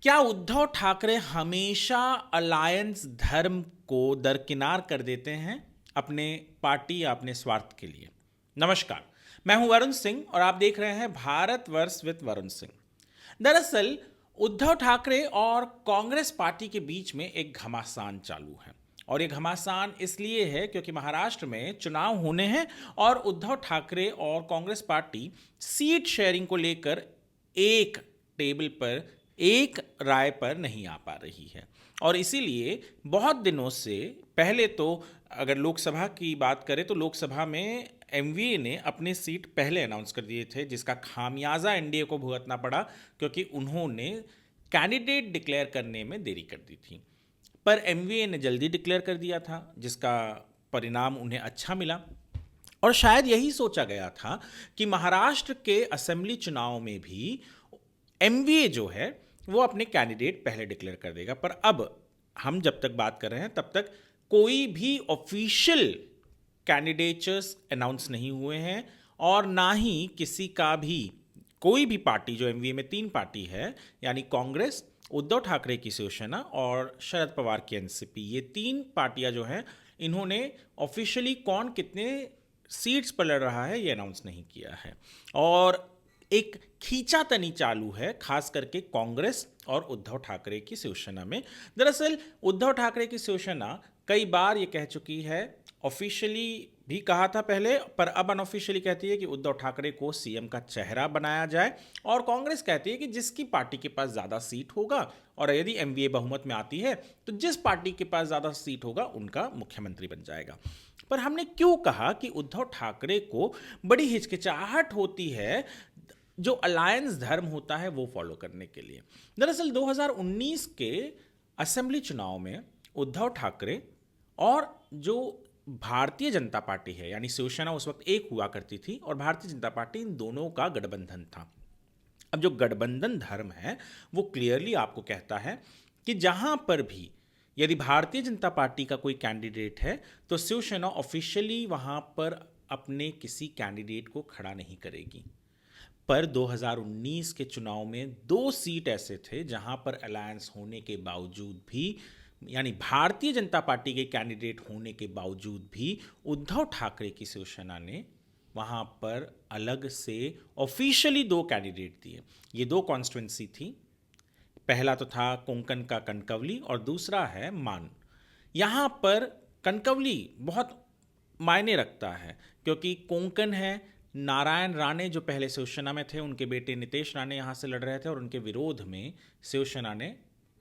क्या उद्धव ठाकरे हमेशा अलायंस धर्म को दरकिनार कर देते हैं अपने पार्टी या अपने स्वार्थ के लिए? नमस्कार, मैं हूं वरुण सिंह और आप देख रहे हैं भारतवर्ष विद वरुण सिंह। दरअसल उद्धव ठाकरे और कांग्रेस पार्टी के बीच में एक घमासान चालू है और ये घमासान इसलिए है क्योंकि महाराष्ट्र में चुनाव होने हैं और उद्धव ठाकरे और कांग्रेस पार्टी सीट शेयरिंग को लेकर एक टेबल पर, एक राय पर नहीं आ पा रही है। और इसीलिए बहुत दिनों से, पहले तो अगर लोकसभा की बात करें तो लोकसभा में एमवीए ने अपनी सीट पहले अनाउंस कर दिए थे, जिसका खामियाजा एनडीए को भुगतना पड़ा क्योंकि उन्होंने कैंडिडेट डिक्लेयर करने में देरी कर दी थी। पर एमवीए ने जल्दी डिक्लेयर कर दिया था, जिसका परिणाम उन्हें अच्छा मिला और शायद यही सोचा गया था कि महाराष्ट्र के असेंबली चुनाव में भी एमवीए जो है वो अपने कैंडिडेट पहले डिक्लेयर कर देगा। पर अब हम जब तक बात कर रहे हैं तब तक कोई भी ऑफिशियल कैंडिडेचर्स अनाउंस नहीं हुए हैं और ना ही किसी का भी, कोई भी पार्टी जो एमवीए में 3 पार्टी है, यानी कांग्रेस, उद्धव ठाकरे की शिवसेना और शरद पवार की एनसीपी, ये 3 पार्टियां जो हैं इन्होंने ऑफिशियली कौन कितने सीट्स पर लड़ रहा है ये अनाउंस नहीं किया है। और एक खींचातानी चालू है खास करके कांग्रेस और उद्धव ठाकरे की शिवसेना में। दरअसल उद्धव ठाकरे की शिवसेना कई बार ये कह चुकी है, ऑफिशियली भी कहा था पहले, पर अब अनऑफिशियली कहती है कि उद्धव ठाकरे को सीएम का चेहरा बनाया जाए, और कांग्रेस कहती है कि जिसकी पार्टी के पास ज़्यादा सीट होगा और यदि एमवीए बहुमत में आती है तो जिस पार्टी के पास ज़्यादा सीट होगा उनका मुख्यमंत्री बन जाएगा। पर हमने क्यों कहा कि उद्धव ठाकरे को बड़ी हिचकिचाहट होती है जो अलायंस धर्म होता है वो फॉलो करने के लिए? दरअसल 2019 के असेंबली चुनाव में उद्धव ठाकरे और जो भारतीय जनता पार्टी है, यानी शिवसेना उस वक्त एक हुआ करती थी और भारतीय जनता पार्टी, इन दोनों का गठबंधन था। अब जो गठबंधन धर्म है वो क्लियरली आपको कहता है कि जहां पर भी यदि भारतीय जनता पार्टी का कोई कैंडिडेट है तो शिवसेना ऑफिशियली वहां पर अपने किसी कैंडिडेट को खड़ा नहीं करेगी। पर 2019 के चुनाव में 2 सीट ऐसे थे जहां पर अलायंस होने के बावजूद भी, यानी भारतीय जनता पार्टी के कैंडिडेट होने के बावजूद भी, उद्धव ठाकरे की शिवसेना ने वहां पर अलग से ऑफिशियली 2 कैंडिडेट दिए। ये 2 कॉन्स्टिट्यूंसी थी, पहला तो था कोंकण का कनकवली और दूसरा है मान। यहां पर कनकवली बहुत मायने रखता है क्योंकि कोंकण है, नारायण राणे जो पहले शिवसेना में थे, उनके बेटे नितेश राणे यहां से लड़ रहे थे और उनके विरोध में शिवसेना ने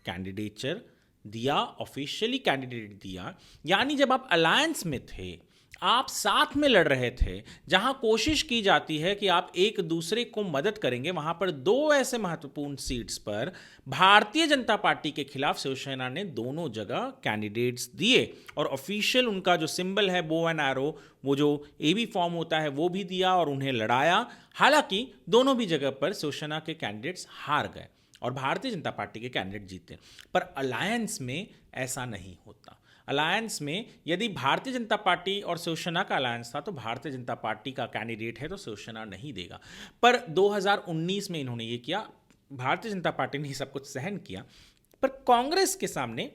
कैंडिडेचर दिया, ऑफिशियली कैंडिडेट दिया। यानी जब आप अलायंस में थे, आप साथ में लड़ रहे थे, जहां कोशिश की जाती है कि आप एक दूसरे को मदद करेंगे, वहां पर 2 ऐसे महत्वपूर्ण सीट्स पर भारतीय जनता पार्टी के खिलाफ शिवसेना ने दोनों जगह कैंडिडेट्स दिए और ऑफिशियल उनका जो सिंबल है बो एंड एरो, वो जो एबी फॉर्म होता है वो भी दिया और उन्हें लड़ाया। हालांकि दोनों भी जगह पर शिवसेना के कैंडिडेट्स हार गए और भारतीय जनता पार्टी के कैंडिडेट जीते। पर अलायंस में ऐसा नहीं होता। अलायंस में यदि भारतीय जनता पार्टी और शिवसेना का अलायंस था तो भारतीय जनता पार्टी का कैंडिडेट है तो शिवसेना नहीं देगा। पर 2019 में इन्होंने ये किया, भारतीय जनता पार्टी ने सब कुछ सहन किया। पर कांग्रेस के सामने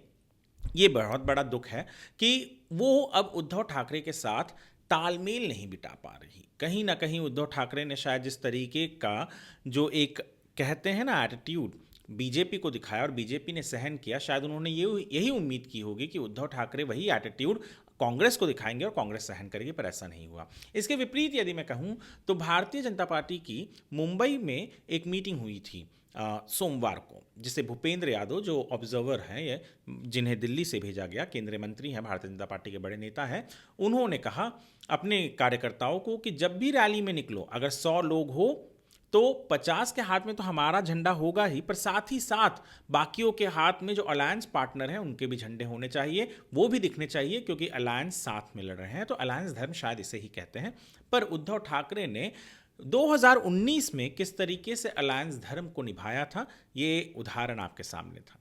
ये बहुत बड़ा दुख है कि वो अब उद्धव ठाकरे के साथ तालमेल नहीं बिठा पा रही। कहीं ना कहीं उद्धव ठाकरे ने शायद जिस तरीके का, जो एक कहते हैं ना एटीट्यूड, बीजेपी को दिखाया और बीजेपी ने सहन किया, शायद उन्होंने यही उम्मीद की होगी कि उद्धव ठाकरे वही एटीट्यूड कांग्रेस को दिखाएंगे और कांग्रेस सहन करेगी, पर ऐसा नहीं हुआ। इसके विपरीत यदि मैं कहूं तो भारतीय जनता पार्टी की मुंबई में एक मीटिंग हुई थी सोमवार को, जिसे भूपेंद्र यादव जो ऑब्जर्वर हैं, ये जिन्हें दिल्ली से भेजा गया, केंद्रीय मंत्री हैं, भारतीय जनता पार्टी के बड़े नेता हैं, उन्होंने कहा अपने कार्यकर्ताओं को कि जब भी रैली में निकलो, अगर 100 लोग हो तो 50 के हाथ में तो हमारा झंडा होगा ही, पर साथ ही साथ बाकियों के हाथ में जो अलायंस पार्टनर हैं उनके भी झंडे होने चाहिए, वो भी दिखने चाहिए, क्योंकि अलायंस साथ में लड़ रहे हैं। तो अलायंस धर्म शायद इसे ही कहते हैं। पर उद्धव ठाकरे ने 2019 में किस तरीके से अलायंस धर्म को निभाया था, ये उदाहरण आपके सामने था।